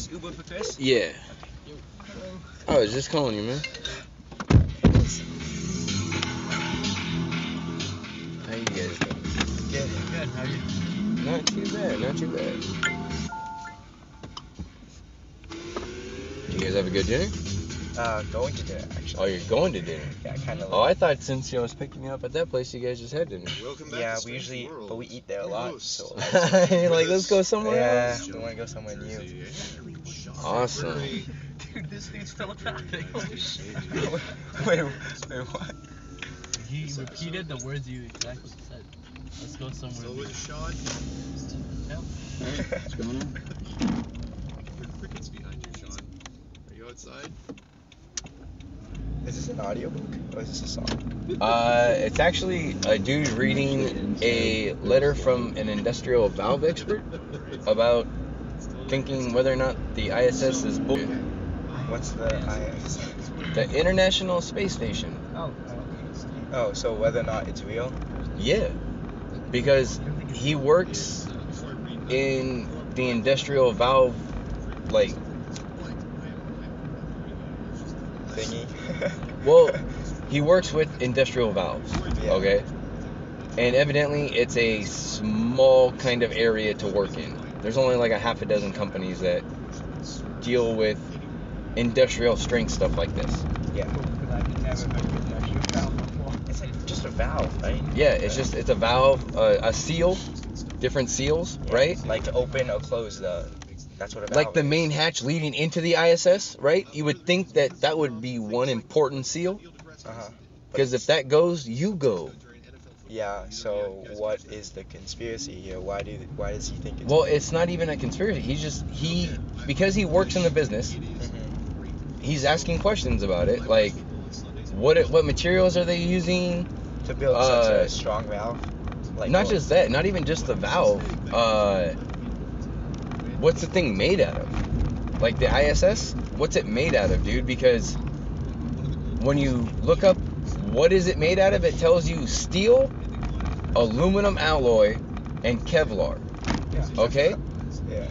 this UberFlatEarth? Yeah. I was just calling you, man. How you guys doing? Good. Good. How are you? Not too bad. Not too bad. You guys have a good dinner? Going to dinner, actually. Oh, you're going to dinner? Yeah, kind of. Oh, I thought since I was picking you up at that place, you guys just had dinner. Yeah, we usually, but we eat there a lot, so. You're like, let's go somewhere else? Yeah, we want to go somewhere new. Awesome. Dude, this dude's telepathic. Holy shit. Wait, what? He repeated the words you exactly said. Let's go somewhere. So with Sean. Yeah. What's going on? There are crickets behind you, Sean. Are you outside? Is this an audiobook or is this a song? It's actually a dude reading a letter from an industrial valve expert about thinking whether or not the ISS is bullshit. What's the ISS? The International Space Station. Oh, so whether or not it's real? Yeah, because he works in the industrial valve, like, Thingy? well, he works with industrial valves, Yeah. okay? And evidently it's a small kind of area to work in. There's only like a half a dozen companies that deal with industrial strength stuff like this. Yeah. It's like just a valve, right? Yeah, it's a valve, a seal, different seals, right? Like to open or close that's what a valve Like the is. main hatch leading into the ISS, right? You would think that would be one important seal, Uh-huh. because if that goes, you go. Yeah, so what is the conspiracy here? Why does he think it's Well, it's not even a conspiracy. Because he works in the business, he's asking questions about it, like what materials are they using? to build such a strong valve? Like Not what? just that, not even just the valve. What's the thing made out of? Like the ISS, what's it made out of, dude? Because when you look up what is it made out of, it tells you steel, aluminum alloy, and Kevlar. Okay? Yeah.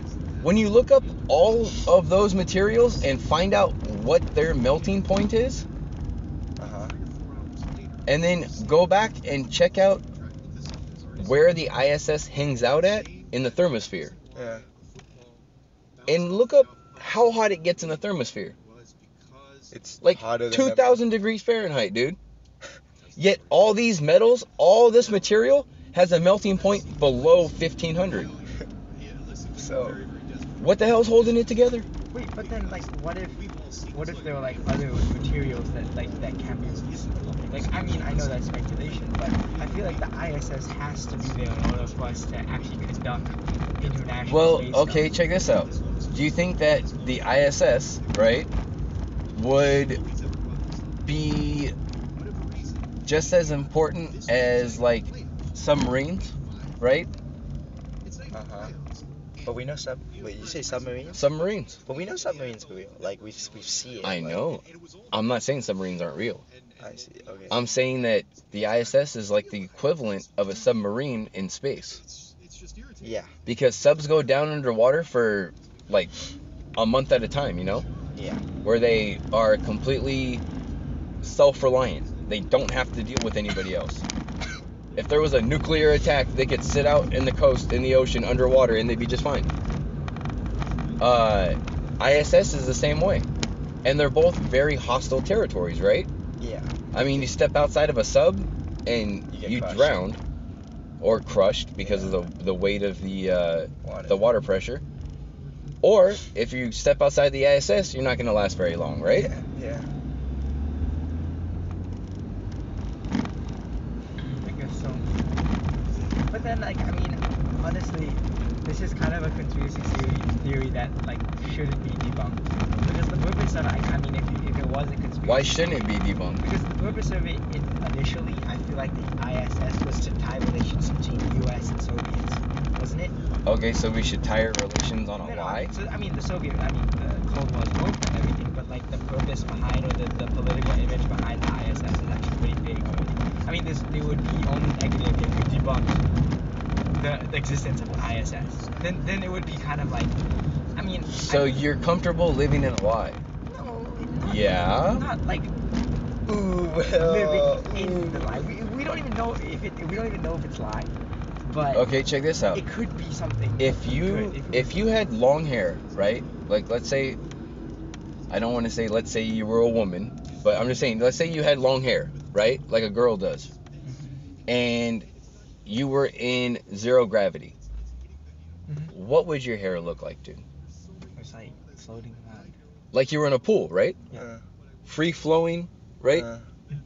When you look up all of those materials and find out what their melting point is, Uh-huh. and then go back and check out where the ISS hangs out at in the thermosphere, Yeah. and look up how hot it gets in the thermosphere. It's Like hotter than 2,000 degrees Fahrenheit, dude. Yet all these metals, all this material has a melting point below 1,500. So What the hell's holding it together? Wait, but then like, what if there were like other materials that can be released? Like, I mean, I know that's speculation, but I feel like the ISS has to be there in order for us to actually conduct international Well, space okay, stuff. check this out. Do you think that the ISS, right, would be just as important as like submarines, right? Uh-huh. But we know wait, you say submarines? Submarines. But we know submarines are real. Like we see it. I like- know. I'm not saying submarines aren't real. I see. Okay. I'm saying that the ISS is like the equivalent of a submarine in space. Yeah. Because subs go down underwater for like a month at a time, you know? Yeah. Where they are completely self-reliant. They don't have to deal with anybody else. If there was a nuclear attack, they could sit out in the coast, in the ocean, underwater, and they'd be just fine. ISS is the same way. And they're both very hostile territories, right? Yeah. I mean, you step outside of a sub and You you get crushed. drowned or crushed because of the weight of the water pressure. Or if you step outside the ISS, you're not going to last very long, right? Yeah. I guess so. But then, like, I mean, honestly, this is kind of a conspiracy theory that like shouldn't be debunked. Because the purpose of it, I mean, if it was a conspiracy, Why shouldn't it be debunked? Because the purpose of it initially, I feel like the ISS was to tie relations between U.S. and Soviets, wasn't it? Okay, so we should tie our relations on a No, lie? So, I mean, the Cold War is over and everything, but like the purpose behind, or the political image behind the ISS is actually pretty big. I mean, it would be only negative if you debunked the existence of the ISS. Then it would be kind of like I mean. So you're comfortable living in a lie? No. Yeah. Not like Ooh, living in the lie. We don't even know if it's lie. But Okay, check this out. it could be something. If you had long hair, right? Like let's say, I don't want to say let's say you were a woman, but I'm just saying let's say you had long hair, right? Like a girl does. And you were in zero gravity. What would your hair look like, dude? It's like floating around. Like you were in a pool, right? Yeah. Free flowing, right? Mm-hmm.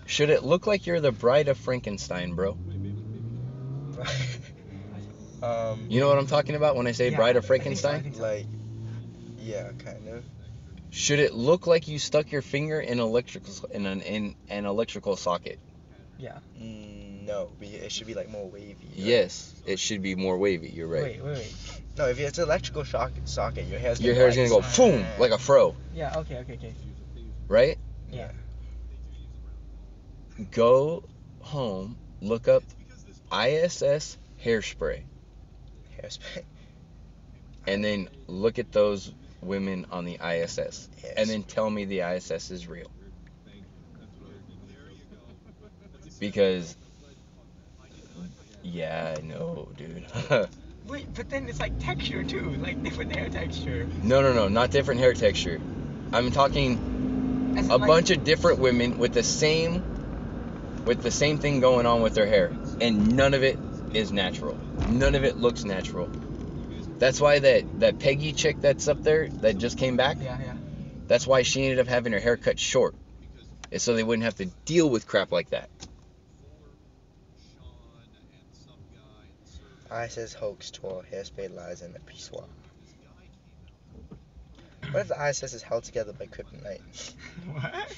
Should it look like you're the bride of Frankenstein, bro? You know what I'm talking about when I say Yeah, bride of I think Frankenstein? so. Like, yeah, kind of. Should it look like you stuck your finger in an electrical socket? Yeah. No, it should be like more wavy. Right? Yes, it should be more wavy. You're right. Wait. No, if it's electrical socket, your hair's Your hair's gonna go boom like a fro, Yeah. Okay. right? Yeah. Go home, look up ISS hairspray, Hairspray. and then look at those women on the ISS, and then tell me the ISS is real. Because, yeah, I know, dude. Wait, but then it's like texture too, like different hair texture. No, not different hair texture. I'm talking As in, a like, bunch of different women with the same thing going on with their hair, and none of it is natural. None of it looks natural. That's why that Peggy chick that's up there that just came back. Yeah. That's why she ended up having her hair cut short, is so they wouldn't have to deal with crap like that. ISS hoax tour, hairspray lies in the pissoir. What if the ISS is held together by kryptonite? What?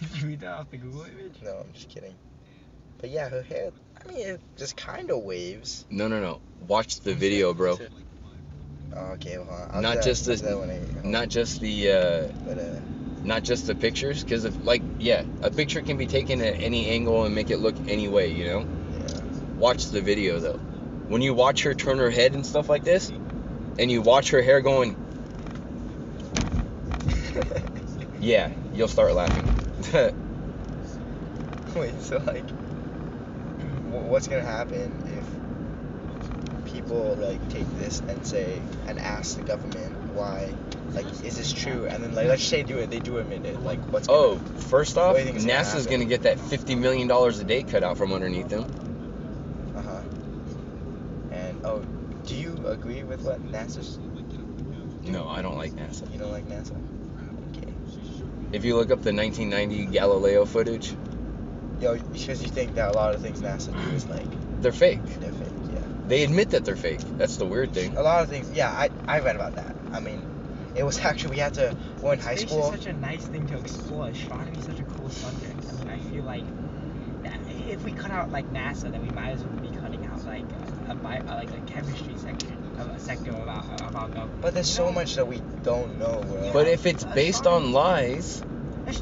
Did you read that off the Google image? No, I'm just kidding. But yeah, her hair, I mean, it just kind of waves. No. Watch the video, bro. Oh, okay, well, hold on. Not just the pictures, because a picture can be taken at any angle and make it look any way, you know. Yeah. Watch the video though. When you watch her turn her head and stuff like this, and you watch her hair going, yeah, you'll start laughing. Wait, so like, what's gonna happen if people like take this and ask the government why, like, is this true? And then like, let's say they do admit it. Like, what's gonna, First off, what do you think is gonna NASA's happen? gonna get that $50 million a day cut out from underneath them. And do you agree with what NASA's? No, I don't like NASA. You don't like NASA? Okay. If you look up the 1990 Galileo footage, Because you think that a lot of things NASA do is like they're fake. they're fake. Yeah. They admit that they're fake. That's the weird thing. A lot of things. Yeah, I read about that. I mean, it was actually we're in high Space school. is such a nice thing to explore. Astronomy is such a cool subject. I mean, I feel like if we cut out like NASA, then we might as well be cutting out like a chemistry sector about government. But there's so much that we don't know. Will. But if it's based on lies,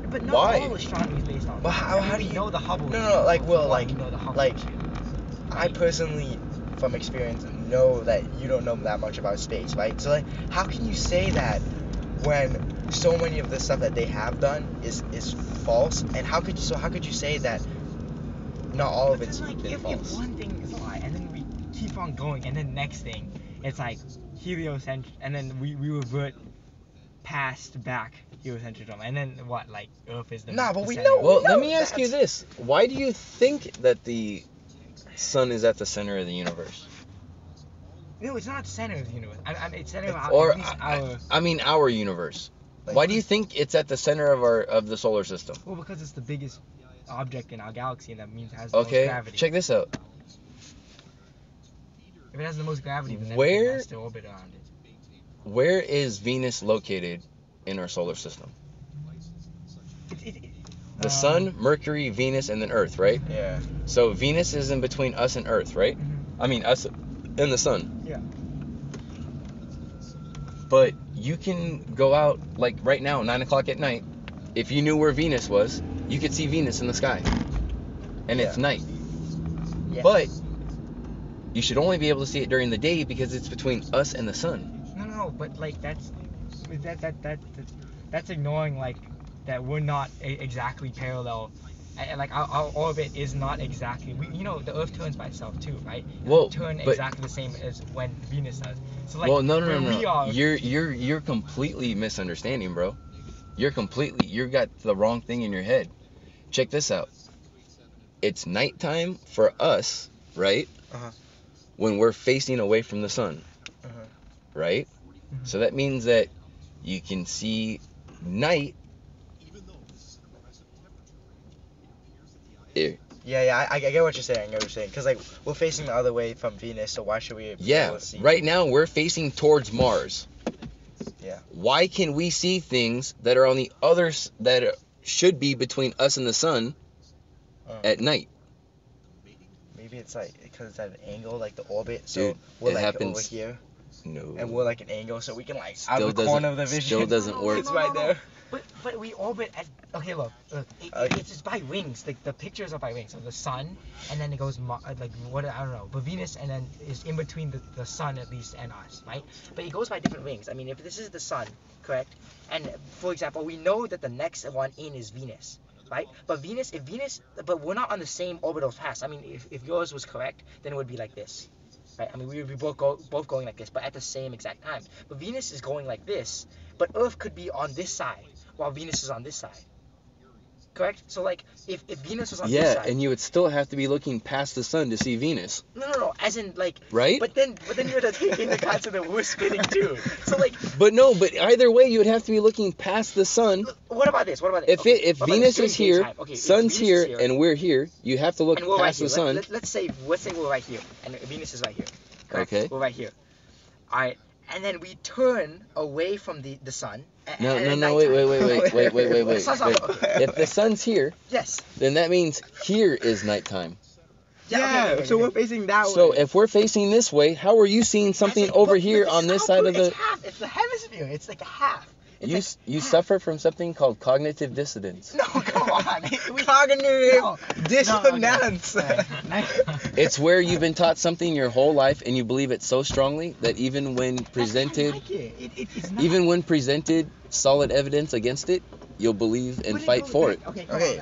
But not why? all astronomy is based on. But how do we you know the Hubble? No, like Will, we know the Hubble. like I personally, from experience, know that you don't know that much about space, right? So like, how can you say that when so many of the stuff that they have done is false? And how could you say that not all of it's like, been if false? one thing is a lie, and then we keep on going, and then next thing, it's like heliocentric, and then we revert past back heliocentrism, and then what, like Earth is the Nah, but the we center. know- well, No, let me ask you that's- this. Why do you think that the sun is at the center of the universe? No, it's not center of the universe. It's center of our, Or, at least our. I mean our universe. Like, Why do you think it's at the center of the solar system? Well, because it's the biggest object in our galaxy, and that means it has the most Okay, gravity. check this out. If it has the most gravity, then Where- everything has to orbit around it. Where is Venus located in our solar system? The sun, Mercury, Venus, and then Earth, right? Yeah. So Venus is in between us and Earth, right? I mean us and the sun. Yeah. But you can go out, like right now, 9 o'clock at night. If you knew where Venus was, you could see Venus in the sky. And it's Yeah. night. Yeah. But you should only be able to see it during the day because it's between us and the sun. No, but like that's ignoring like that we're not exactly parallel. And like our orbit is not exactly. The Earth turns by itself too, right? It Well, doesn't turn but- exactly the same as when Venus does. So like, well, no. where we are, You're completely misunderstanding, bro. You got the wrong thing in your head. Check this out. It's nighttime for us, right? Uh-huh. When we're facing away from the sun, Uh-huh. right? So that means that you can see night. Here. Yeah, I get what you're saying. Because like we're facing the other way from Venus, so why should we be Yeah, able to see? right now we're facing towards Mars. Yeah. Why can we see things that are on the others that should be between us and the sun at night? Maybe it's like because it's at an angle, like the orbit. So Dude, we're it like happens- over here, No. and we're like an angle, so we can like out Still of the corner of the doesn't- vision. still doesn't work. It's right there. But we orbit at. Okay, look. It's just by wings. Like the pictures are by wings. So the sun, and then it goes I don't know. But Venus, and then is in between the sun at least and us, right? But it goes by different wings. I mean, if this is the sun, correct? And for example, we know that the next one in is Venus, right? But but we're not on the same orbital path. I mean, if yours was correct, then it would be like this. Right? I mean, we would be both going like this, but at the same exact time. But Venus is going like this, but Earth could be on this side, while Venus is on this side. Correct? So, like, if Venus was on this Yeah, side... and you would still have to be looking past the sun to see Venus. No, as in, like... Right? But then you have to take into account that we're spinning, too. So, like... But either way, you would have to be looking past the sun. What about this? If Venus is here, if sun's Venus is here, and we're here, you have to look and we're past right the here. sun. Let's say we're right here, and Venus is right here. Correct? Okay. We're right here. All right. And then we turn away from the sun. No, at wait. nighttime. Wait. Sun's not- okay. If the sun's here, Yes. then that means here is nighttime. Okay. So we're facing that way. So if we're facing this way, how are you seeing something over here on this side of the... It's half. It's the hemisphere. It's like a half. It's You half. suffer from something called cognitive dissonance. No, come on. Cognitive dissonance. It's where you've been taught something your whole life and you believe it so strongly that even when presented solid evidence against it, you'll believe and fight for it. Okay.